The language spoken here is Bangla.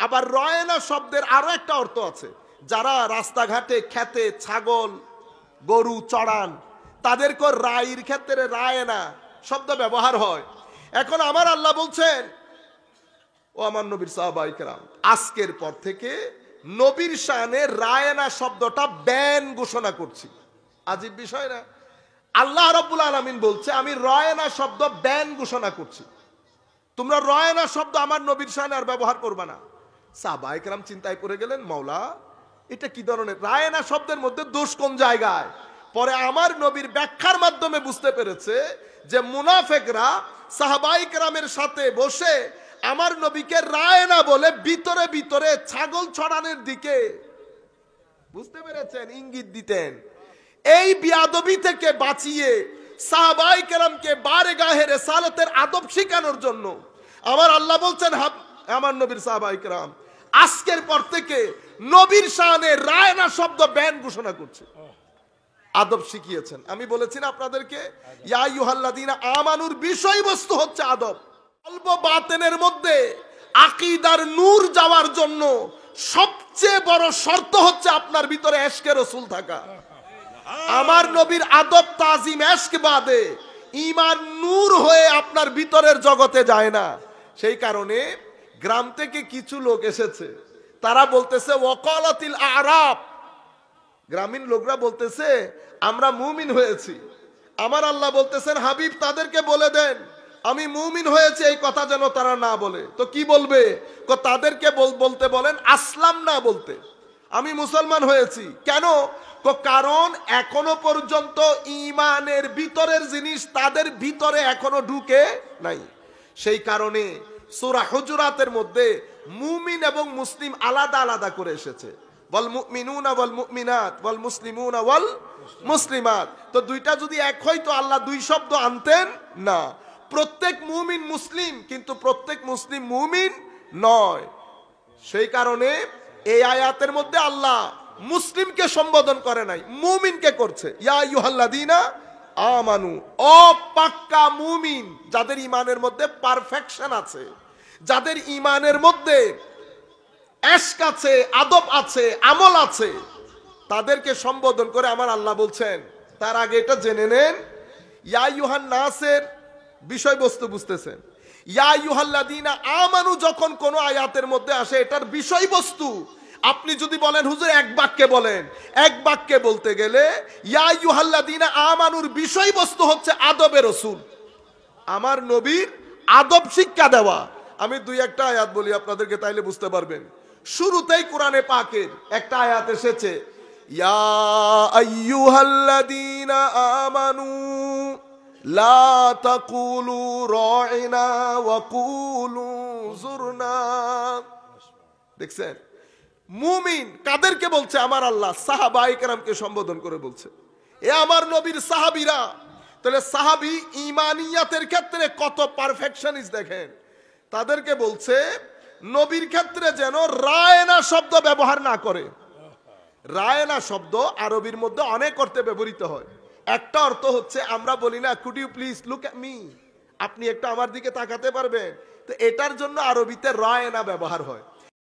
আবার রয়না শব্দের আরো একটা অর্থ আছে, যারা রাস্তাঘাটে খেতে ছাগল গরু চড়ান তাদেরকে রাইর ক্ষেত্রে রায়না শব্দ ব্যবহার হয়। এখন আমার আল্লাহ বলছেন, ও আমার নবীর সাহাবায়ে কেরাম, আজকের পর থেকে নবীর শানে রায়না শব্দটা ব্যান ঘোষণা করছি। আজীব বিষয় না? আল্লাহ রাব্বুল আলামিন বলছে আমি রায়না শব্দ ব্যান ঘোষণা করছি, তোমরা রায়না শব্দ আমার নবীর শানে আর ব্যবহার করবে না। সাহাবায়ে কেরাম চিন্তায় পড়ে গেলেন, মাওলা এটা কি ধরনের রায়না শব্দের মধ্যে দোষ কোন জায়গায়? পরে আমার নবীর ব্যাখ্যার মাধ্যমে বুঝতে পেরেছে যে মুনাফিকরা সাহাবায়ে কেরামের সাথে বসে আমার নবীকে রায়না বলে ভিতরে ভিতরে ছাগল ছড়ানোর দিকে, বুঝতে পেরেছেন, ইঙ্গিত দিতেন। এই বিয়াদবি থেকে বাঁচিয়ে সাহাবায়ে কেরামকে বারগাহে রিসালাতের আদব শেখানোর জন্য আমার আল্লাহ বলছেন, আমার নবীর সাহাবায়ে কেরাম আজকের পর থেকে নবীর শানে রায়না শব্দ ব্যান ঘোষণা করছে, আদব শিখিয়েছেন। আমি বলেছি না আপনাদেরকে, ইয়া আইয়ুহাল্লাযীনা আমানুর বিষয়বস্তু হচ্ছে আদব। অল্প বাতেনের মধ্যে আকীদার নূর যাওয়ার জন্য সবচেয়ে বড় শর্ত হচ্ছে আপনার ভিতরে ইশকে রাসূল থাকা। আমার নবীর আদব তাজিম ইশক বাদে ঈমান নূর হয়ে আপনার ভিতরের জগতে যায় না। সেই কারণে গ্রাম থেকে কিছু লোক এসেছে, তারা বলতেছে ওয়াকালাতিল আরাব, গ্রামীণ লোকরা বলতেছে আমরা মুমিন হয়েছি। আমার আল্লাহ বলতেছেন হাবিব তাদেরকে বলে দেন আমি মুমিন হয়েছি, এই কথা যেন তারা না বলে। তো কি বলবে? তাদেরকে বলতে বলেন আসলাম না বলতে, আমি মুসলমান হয়েছি। কেন? কারণ এখনো পর্যন্ত ঈমানের ভিতরের জিনিস তাদের ভিতরে এখনো ঢুকে নাই। সেই কারণে সূরা হুজুরাতের মধ্যে মুমিন এবং মুসলিম আলাদা আলাদা করে এসেছে, ওয়াল মুমিনুনা ওয়াল মুমিনাত ওয়াল মুসলিমুনা ওয়াল মুসলিমাত। তো দুইটা যদি এক হয় তো আল্লাহ দুই শব্দ আনতেন না। প্রত্যেক মুমিন মুসলিম, কিন্তু প্রত্যেক মুসলিম মুমিন নয়। সেই কারণে এই আয়াতের মধ্যে আল্লাহ মুসলিমকে সম্বোধন করে নাই, মুমিনকে করছে। ইয়া আইয়ুহাল্লাযীনা আমানু, ও পাক্কা মুমিন, যাদের ঈমানের মধ্যে পারফেকশন আছে, যাদের ঈমানের মধ্যে ইশক আছে, আদব আছে, আমল আছে, তাদেরকে সম্বোধন করে আমার আল্লাহ বলছেন। তার আগে এটা জেনে নেন, ইয়া আইয়ুহান নাসের বিষয়বস্তু বুঝতেছেন। ইয়া আইয়ুহাল্লাযীনা আমানু যখন কোন আয়াতের মধ্যে আসে এটার বিষয়বস্তু আপনি যদি বলেন হুজুর এক বাক্যে বলেন, এক বাক্যে বলতে গেলে ইয়া আইয়ুহাল্লাযীনা আমানুর বিষয়বস্তু হচ্ছে আদবে রাসূল, আমার নবীর আদব শিক্ষা দেওয়া। আমি দুই একটা আয়াত বলি আপনাদেরকে, তাইলে বুঝতে পারবেন। শুরুতেই কোরআনে পাকের একটা আয়াত এসেছে, ইয়া আইয়ুহাল্লাযীনা আমানু লা তাকুলু রাইনা ওয়া কুলু যুরনা। দেখছেন, মুমিন কাদেরকে বলছে? আমার আল্লাহ সাহাবায়ে কেরামকে সম্বোধন করে বলছে, এ আমার নবীর সাহাবীরা। তাহলে সাহাবী ঈমানিয়াতের ক্ষেত্রে কত পারফেকশনিস্ট দেখেন। তাদেরকে বলছে নবীর ক্ষেত্রে যেন রায়না শব্দ ব্যবহার না করে। রায়না শব্দ আরবির মধ্যে অনেক অর্থে ব্যবহৃত হয়। একটা অর্থ হচ্ছে আমরা বলি না could you please look at me, আপনি একটু আমার দিকে তাকাতে পারবেন? তো এটার জন্য আরবিতে রায়না ব্যবহার হয়।